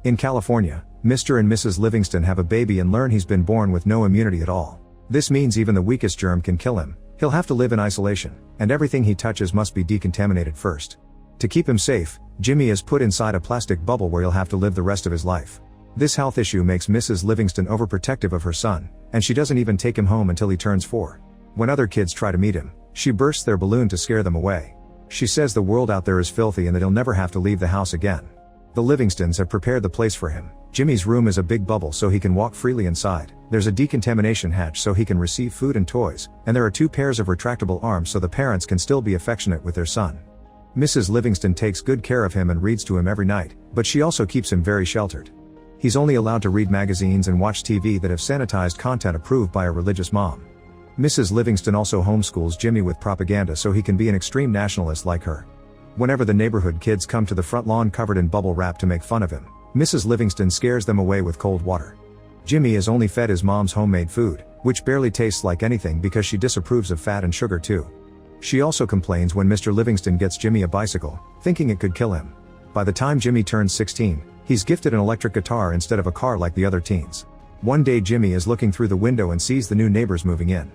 In California, Mr. and Mrs. Livingston have a baby and learn he's been born with no immunity at all. This means even the weakest germ can kill him. He'll have to live in isolation, and everything he touches must be decontaminated first. To keep him safe, Jimmy is put inside a plastic bubble where he'll have to live the rest of his life. This health issue makes Mrs. Livingston overprotective of her son, and she doesn't even take him home until he turns 4. When other kids try to meet him, she bursts their balloon to scare them away. She says the world out there is filthy and that he'll never have to leave the house again. The Livingstons have prepared the place for him. Jimmy's room is a big bubble so he can walk freely inside. There's a decontamination hatch so he can receive food and toys, and there are 2 pairs of retractable arms so the parents can still be affectionate with their son. Mrs. Livingston takes good care of him and reads to him every night, but she also keeps him very sheltered. He's only allowed to read magazines and watch TV that have sanitized content approved by a religious mom. Mrs. Livingston also homeschools Jimmy with propaganda so he can be an extreme nationalist like her. Whenever the neighborhood kids come to the front lawn covered in bubble wrap to make fun of him, Mrs. Livingston scares them away with cold water. Jimmy is only fed his mom's homemade food, which barely tastes like anything because she disapproves of fat and sugar too. She also complains when Mr. Livingston gets Jimmy a bicycle, thinking it could kill him. By the time Jimmy turns 16, he's gifted an electric guitar instead of a car like the other teens. One day Jimmy is looking through the window and sees the new neighbors moving in.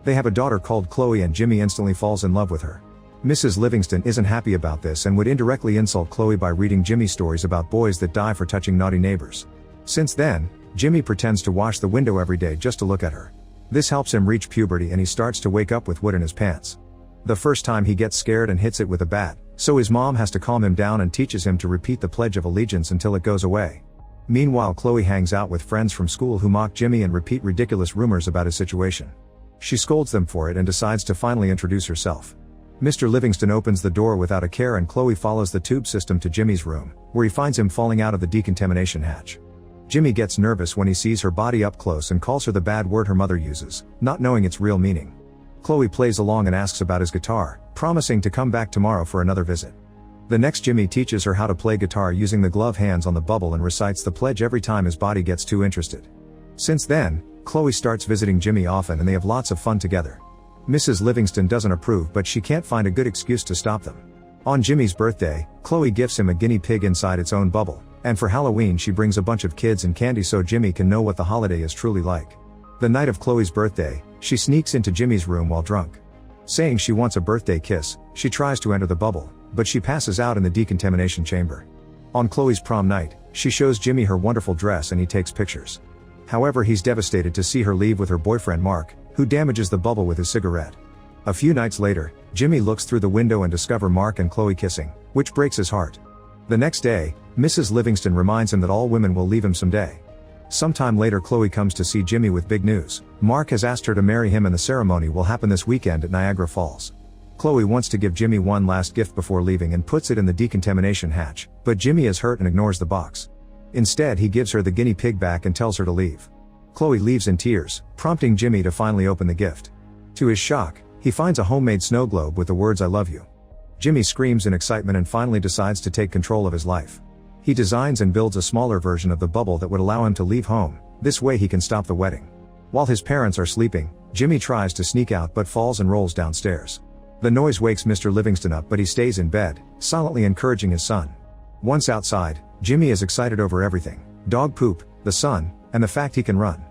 They have a daughter called Chloe and Jimmy instantly falls in love with her. Mrs. Livingston isn't happy about this and would indirectly insult Chloe by reading Jimmy stories about boys that die for touching naughty neighbors. Since then, Jimmy pretends to wash the window every day just to look at her. This helps him reach puberty and he starts to wake up with wood in his pants. The first time he gets scared and hits it with a bat, so his mom has to calm him down and teaches him to repeat the Pledge of Allegiance until it goes away. Meanwhile, Chloe hangs out with friends from school who mock Jimmy and repeat ridiculous rumors about his situation. She scolds them for it and decides to finally introduce herself. Mr. Livingston opens the door without a care and Chloe follows the tube system to Jimmy's room, where he finds him falling out of the decontamination hatch. Jimmy gets nervous when he sees her body up close and calls her the bad word her mother uses, not knowing its real meaning. Chloe plays along and asks about his guitar, promising to come back tomorrow for another visit. The next Jimmy teaches her how to play guitar using the glove hands on the bubble and recites the pledge every time his body gets too interested. Since then, Chloe starts visiting Jimmy often and they have lots of fun together. Mrs. Livingston doesn't approve but she can't find a good excuse to stop them. On Jimmy's birthday, Chloe gifts him a guinea pig inside its own bubble, and for Halloween she brings a bunch of kids and candy so Jimmy can know what the holiday is truly like. The night of Chloe's birthday, she sneaks into Jimmy's room while drunk. Saying she wants a birthday kiss, she tries to enter the bubble, but she passes out in the decontamination chamber. On Chloe's prom night, she shows Jimmy her wonderful dress and he takes pictures. However, he's devastated to see her leave with her boyfriend Mark, who damages the bubble with his cigarette. A few nights later, Jimmy looks through the window and discovers Mark and Chloe kissing, which breaks his heart. The next day, Mrs. Livingston reminds him that all women will leave him someday. Sometime later, Chloe comes to see Jimmy with big news. Mark has asked her to marry him and the ceremony will happen this weekend at Niagara Falls. Chloe wants to give Jimmy one last gift before leaving and puts it in the decontamination hatch, but Jimmy is hurt and ignores the box. Instead, he gives her the guinea pig back and tells her to leave. Chloe leaves in tears, prompting Jimmy to finally open the gift. To his shock, he finds a homemade snow globe with the words "I love you." Jimmy screams in excitement and finally decides to take control of his life. He designs and builds a smaller version of the bubble that would allow him to leave home, this way he can stop the wedding. While his parents are sleeping, Jimmy tries to sneak out but falls and rolls downstairs. The noise wakes Mr. Livingston up but he stays in bed, silently encouraging his son. Once outside, Jimmy is excited over everything: dog poop, the sun, and the fact he can run.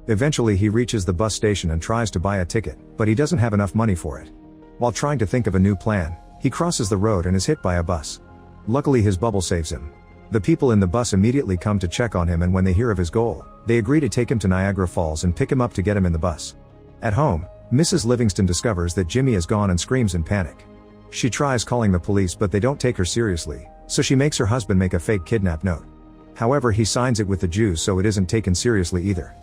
Eventually he reaches the bus station and tries to buy a ticket, but he doesn't have enough money for it. While trying to think of a new plan, he crosses the road and is hit by a bus. Luckily his bubble saves him. The people in the bus immediately come to check on him and when they hear of his goal, they agree to take him to Niagara Falls and pick him up to get him in the bus. At home, Mrs. Livingston discovers that Jimmy is gone and screams in panic. She tries calling the police but they don't take her seriously, so she makes her husband make a fake kidnap note. However, he signs it with the Jews so it isn't taken seriously either.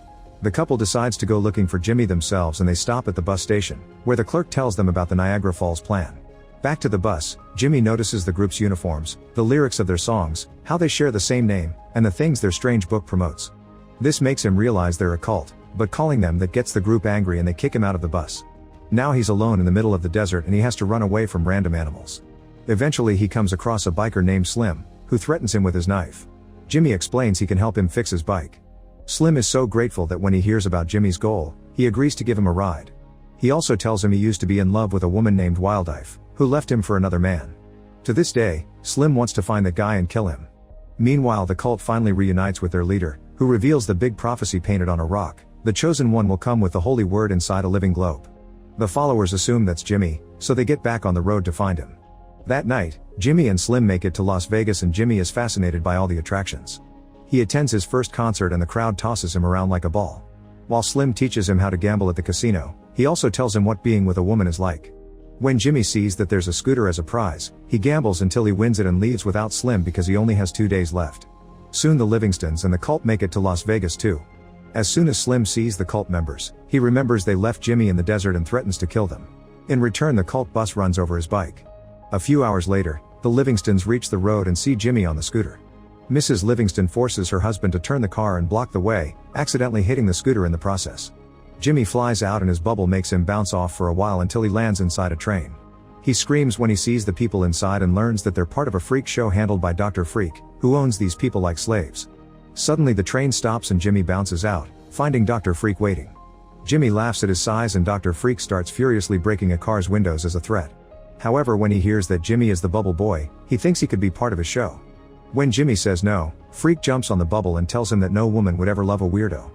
The couple decides to go looking for Jimmy themselves and they stop at the bus station, where the clerk tells them about the Niagara Falls plan. Back to the bus, Jimmy notices the group's uniforms, the lyrics of their songs, how they share the same name, and the things their strange book promotes. This makes him realize they're a cult, but calling them that gets the group angry and they kick him out of the bus. Now he's alone in the middle of the desert and he has to run away from random animals. Eventually he comes across a biker named Slim, who threatens him with his knife. Jimmy explains he can help him fix his bike. Slim is so grateful that when he hears about Jimmy's goal, he agrees to give him a ride. He also tells him he used to be in love with a woman named Wildife, who left him for another man. To this day, Slim wants to find that guy and kill him. Meanwhile, the cult finally reunites with their leader, who reveals the big prophecy painted on a rock: the chosen one will come with the holy word inside a living globe. The followers assume that's Jimmy, so they get back on the road to find him. That night, Jimmy and Slim make it to Las Vegas, and Jimmy is fascinated by all the attractions. He attends his first concert and the crowd tosses him around like a ball. While Slim teaches him how to gamble at the casino, he also tells him what being with a woman is like. When Jimmy sees that there's a scooter as a prize, he gambles until he wins it and leaves without Slim because he only has 2 days left. Soon the Livingstons and the cult make it to Las Vegas too. As soon as Slim sees the cult members, he remembers they left Jimmy in the desert and threatens to kill them. In return, the cult bus runs over his bike. A few hours later, the Livingstons reach the road and see Jimmy on the scooter. Mrs. Livingston forces her husband to turn the car and block the way, accidentally hitting the scooter in the process. Jimmy flies out and his bubble makes him bounce off for a while until he lands inside a train. He screams when he sees the people inside and learns that they're part of a freak show handled by Dr. Freak, who owns these people like slaves. Suddenly the train stops and Jimmy bounces out, finding Dr. Freak waiting. Jimmy laughs at his size and Dr. Freak starts furiously breaking a car's windows as a threat. However, when he hears that Jimmy is the bubble boy, he thinks he could be part of his show. When Jimmy says no, Freak jumps on the bubble and tells him that no woman would ever love a weirdo.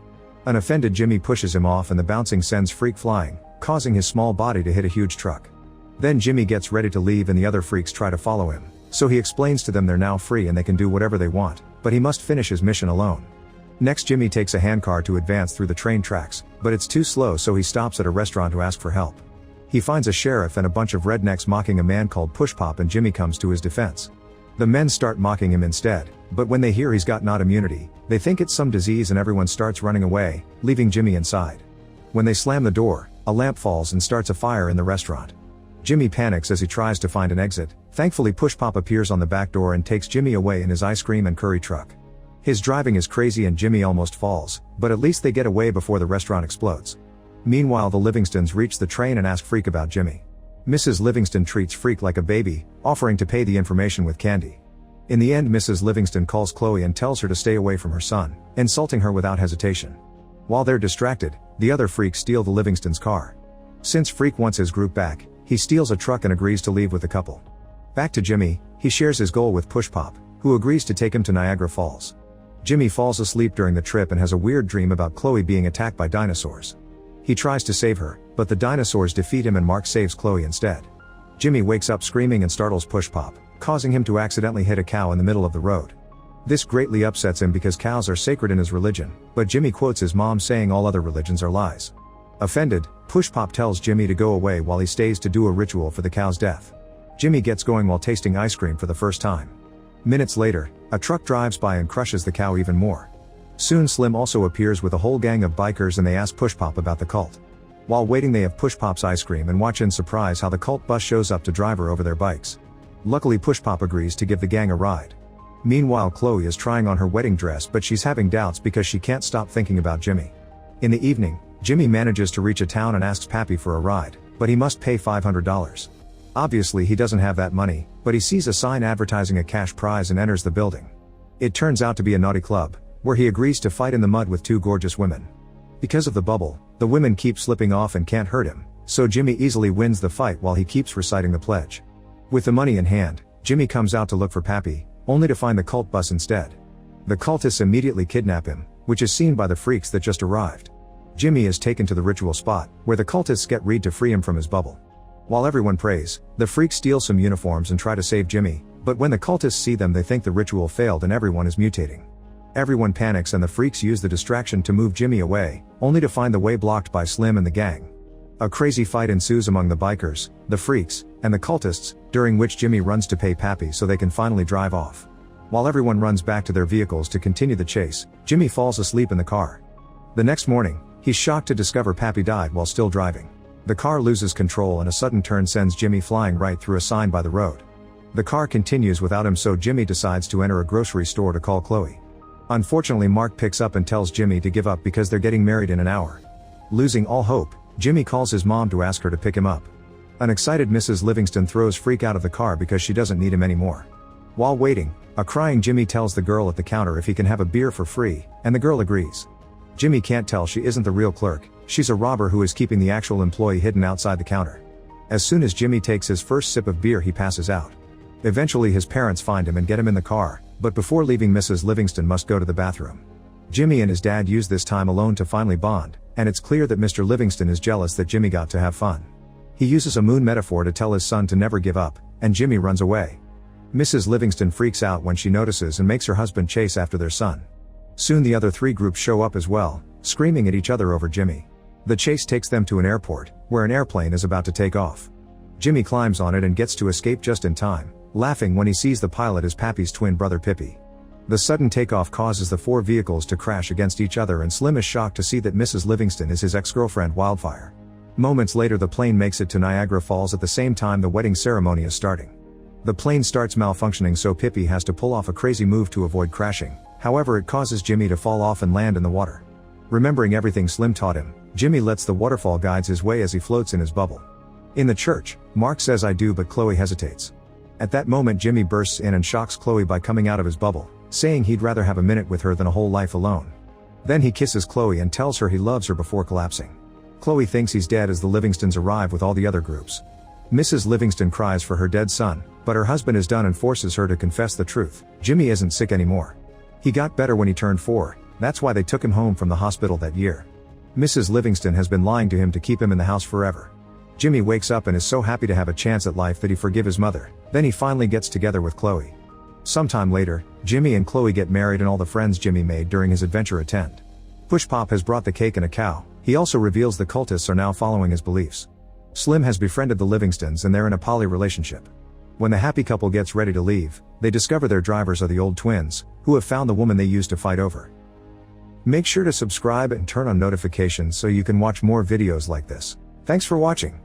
An offended Jimmy pushes him off and the bouncing sends Freak flying, causing his small body to hit a huge truck. Then Jimmy gets ready to leave and the other freaks try to follow him, so he explains to them they're now free and they can do whatever they want, but he must finish his mission alone. Next, Jimmy takes a handcar to advance through the train tracks, but it's too slow, so he stops at a restaurant to ask for help. He finds a sheriff and a bunch of rednecks mocking a man called Push Pop, and Jimmy comes to his defense. The men start mocking him instead, but when they hear he's got not immunity, they think it's some disease and everyone starts running away, leaving Jimmy inside. When they slam the door, a lamp falls and starts a fire in the restaurant. Jimmy panics as he tries to find an exit. Thankfully, Push Pop appears on the back door and takes Jimmy away in his ice cream and curry truck. His driving is crazy and Jimmy almost falls, but at least they get away before the restaurant explodes. Meanwhile, the Livingstons reach the train and ask Freak about Jimmy. Mrs. Livingston treats Freak like a baby, offering to pay the information with candy. In the end, Mrs. Livingston calls Chloe and tells her to stay away from her son, insulting her without hesitation. While they're distracted, the other freaks steal the Livingstons' car. Since Freak wants his group back, he steals a truck and agrees to leave with the couple. Back to Jimmy, he shares his goal with Push Pop, who agrees to take him to Niagara Falls. Jimmy falls asleep during the trip and has a weird dream about Chloe being attacked by dinosaurs. He tries to save her, but the dinosaurs defeat him and Mark saves Chloe instead. Jimmy wakes up screaming and startles Push Pop, causing him to accidentally hit a cow in the middle of the road. This greatly upsets him because cows are sacred in his religion, but Jimmy quotes his mom saying all other religions are lies. Offended, Push Pop tells Jimmy to go away while he stays to do a ritual for the cow's death. Jimmy gets going while tasting ice cream for the first time. Minutes later, a truck drives by and crushes the cow even more. Soon Slim also appears with a whole gang of bikers and they ask Push Pop about the cult. While waiting, they have Push Pop's ice cream and watch in surprise how the cult bus shows up to drive her over their bikes. Luckily, Push Pop agrees to give the gang a ride. Meanwhile, Chloe is trying on her wedding dress, but she's having doubts because she can't stop thinking about Jimmy. In the evening, Jimmy manages to reach a town and asks Pappy for a ride, but he must pay $500. Obviously he doesn't have that money, but he sees a sign advertising a cash prize and enters the building. It turns out to be a naughty club, where he agrees to fight in the mud with 2 gorgeous women. Because of the bubble, the women keep slipping off and can't hurt him, so Jimmy easily wins the fight while he keeps reciting the pledge. With the money in hand, Jimmy comes out to look for Pappy, only to find the cult bus instead. The cultists immediately kidnap him, which is seen by the freaks that just arrived. Jimmy is taken to the ritual spot, where the cultists get Reed to free him from his bubble. While everyone prays, the freaks steal some uniforms and try to save Jimmy, but when the cultists see them they think the ritual failed and everyone is mutating. Everyone panics and the freaks use the distraction to move Jimmy away, only to find the way blocked by Slim and the gang. A crazy fight ensues among the bikers, the freaks, and the cultists, during which Jimmy runs to pay Pappy so they can finally drive off. While everyone runs back to their vehicles to continue the chase, Jimmy falls asleep in the car. The next morning, he's shocked to discover Pappy died while still driving. The car loses control and a sudden turn sends Jimmy flying right through a sign by the road. The car continues without him, so Jimmy decides to enter a grocery store to call Chloe. Unfortunately, Mark picks up and tells Jimmy to give up because they're getting married in an hour. Losing all hope, Jimmy calls his mom to ask her to pick him up. An excited Mrs. Livingston throws Freak out of the car because she doesn't need him anymore. While waiting, a crying Jimmy tells the girl at the counter if he can have a beer for free, and the girl agrees. Jimmy can't tell she isn't the real clerk, she's a robber who is keeping the actual employee hidden outside the counter. As soon as Jimmy takes his first sip of beer he passes out. Eventually his parents find him and get him in the car, But before leaving, Mrs. Livingston must go to the bathroom. Jimmy and his dad use this time alone to finally bond, and it's clear that Mr. Livingston is jealous that Jimmy got to have fun. He uses a moon metaphor to tell his son to never give up, and Jimmy runs away. Mrs. Livingston freaks out when she notices and makes her husband chase after their son. Soon the other three groups show up as well, screaming at each other over Jimmy. The chase takes them to an airport, where an airplane is about to take off. Jimmy climbs on it and gets to escape just in time, laughing when he sees the pilot is Pappy's twin brother Pippi. The sudden takeoff causes the four vehicles to crash against each other, and Slim is shocked to see that Mrs. Livingston is his ex-girlfriend Wildfire. Moments later, the plane makes it to Niagara Falls at the same time the wedding ceremony is starting. The plane starts malfunctioning, so Pippi has to pull off a crazy move to avoid crashing. However, it causes Jimmy to fall off and land in the water. Remembering everything Slim taught him, Jimmy lets the waterfall guide his way as he floats in his bubble. In the church, Mark says "I do," but Chloe hesitates. At that moment, Jimmy bursts in and shocks Chloe by coming out of his bubble, saying he'd rather have a minute with her than a whole life alone. Then he kisses Chloe and tells her he loves her before collapsing. Chloe thinks he's dead as the Livingstons arrive with all the other groups. Mrs. Livingston cries for her dead son, but her husband is done and forces her to confess the truth. Jimmy isn't sick anymore. He got better when he turned 4, that's why they took him home from the hospital that year. Mrs. Livingston has been lying to him to keep him in the house forever. Jimmy wakes up and is so happy to have a chance at life that he forgives his mother. Then he finally gets together with Chloe. Sometime later, Jimmy and Chloe get married and all the friends Jimmy made during his adventure attend. Push Pop has brought the cake and a cow. He also reveals the cultists are now following his beliefs. Slim has befriended the Livingstons and they're in a poly relationship. When the happy couple gets ready to leave, they discover their drivers are the old twins, who have found the woman they used to fight over. Make sure to subscribe and turn on notifications so you can watch more videos like this. Thanks for watching.